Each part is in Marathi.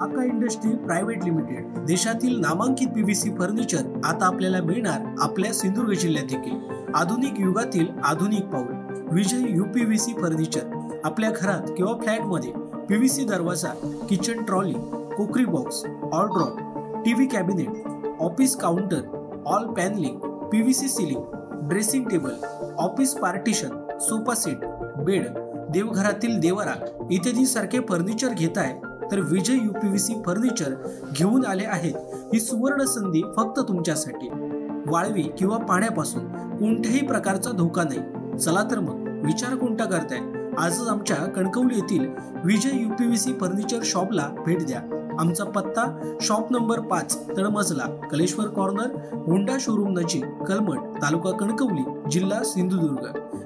आका इंडस्ट्री प्रायव्हेट लिमिटेड देशातील नामांकित पीव्हीसी फर्निचर आता आपल्याला मिळणार आपल्या सिंधुदुर्ग जिल्ह्यात देखील। आधुनिक युगातील आधुनिक पाऊल विजय यूपीव्हीसी फर्निचर। आपल्या घरात किंवा फ्लॅट मध्ये पीव्हीसी दरवाजा, kitchen trolley, cookery box, wardrobe, TV cabinet, office counter, wall paneling, PVC ceiling, dressing table, office partition, sofa set, bed, देवघरातील देवरा इत्यादी सारखे फर्निचर घेताय तर विजय यूपीव्हीसी फर्निचर घेऊन आले आहेत। ही सुवर्ण संधी फक्त तुमच्यासाठी। वाळवी किंवा पाण्यापासून कोणत्याही प्रकारचा धोका नाही। चला तर मग विचार कोणता करताय, आजच आमच्या कणकवली येथील विजय यूपीव्हीसी फर्निचर शॉपला भेट द्या। आमचा पत्ता शॉप नंबर 5 तळमजला, कलेश्वर कॉर्नर, होंडा शोरूम नजीक, कलमठ, तालुका कणकवली, जिल्हा सिंधुदुर्ग।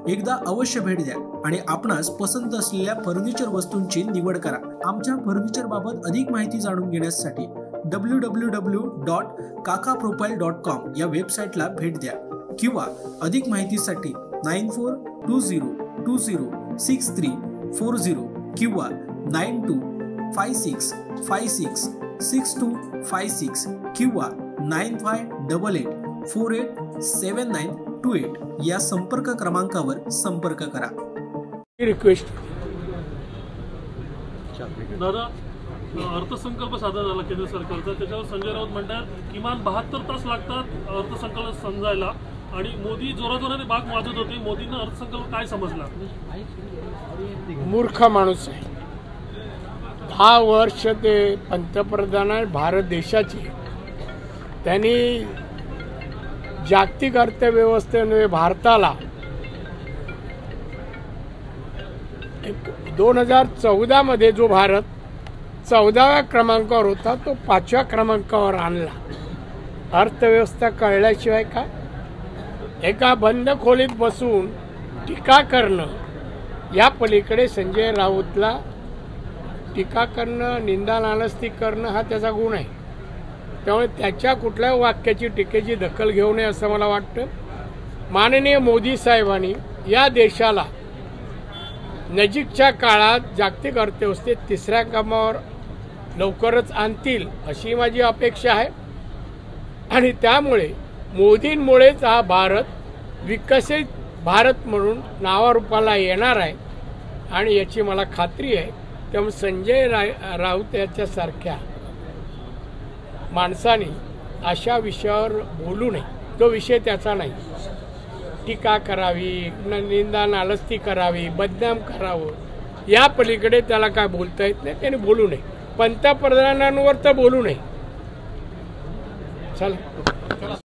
एकदा अवश्य भेट द्या आणि आपणास पसंत असलेल्या फर्निचर वस्तूंची निवड करा। आमच्या फर्निचर बाबत अधिक माहिती जाणून घेण्यासाठी www.kakaprofile.com या वेबसाईटला भेट द्या किंवा अधिक माहितीसाठी 9420206340 किंवा 9256566256 किंवा 9588487928 या संपर्क क्रमांकावर संपर्क करा। रिक्वेस्ट दादा, अर्थसंकल्प सादर झाला केंद्र सरकारचा, त्याच्यावर संजय राऊत म्हणतात किमान 72 तास लागतात अर्थसंकल्प समजायला आणि मोदी जोराजोराने बाग वाजवत होते। मोदींना अर्थसंकल्प काय समजला? मूर्ख माणूस आहे। 10 वर्ष ते पंतप्रधान आहे भारत देशाचे। त्यांनी जागतिक अर्थव्यवस्थेने भारताला 2014 मध्ये जो भारत 14व्या क्रमांकावर होता तो 5व्या क्रमांकावर आणला। अर्थव्यवस्था कळल्याशिवाय का? एका बंद खोलीत बसून टीका करणं या पलीकडे संजय राऊतला टीका करणं, निंदा नालस्ती करणं हा त्याचा गुण आहे। त्यामुळे त्याच्या कुठल्या वाक्याची टीकेची दखल घेऊ नये असं मला वाटतं। माननीय मोदी साहेबांनी या देशाला नजीकच्या काळात जागतिक अर्थव्यवस्थेत 3ऱ्या क्रमांकावर लवकरच आणतील अशी माझी अपेक्षा आहे आणि त्यामुळे मोदींमुळेच हा भारत विकसित भारत म्हणून नावारूपाला येणार आहे आणि याची मला खात्री आहे। त्यामुळे संजय राऊत याच्यासारख्या माणसाने अशा विषयावर बोलू नये। तो विषय त्याचा नाही। टीका करावी, निंदा नालस्ती करावी, बदनाम करावं या पलीकडे त्याला काय बोलता येत नाही। त्याने बोलू नये। पंतप्रधानांवर तर बोलू नये। चला।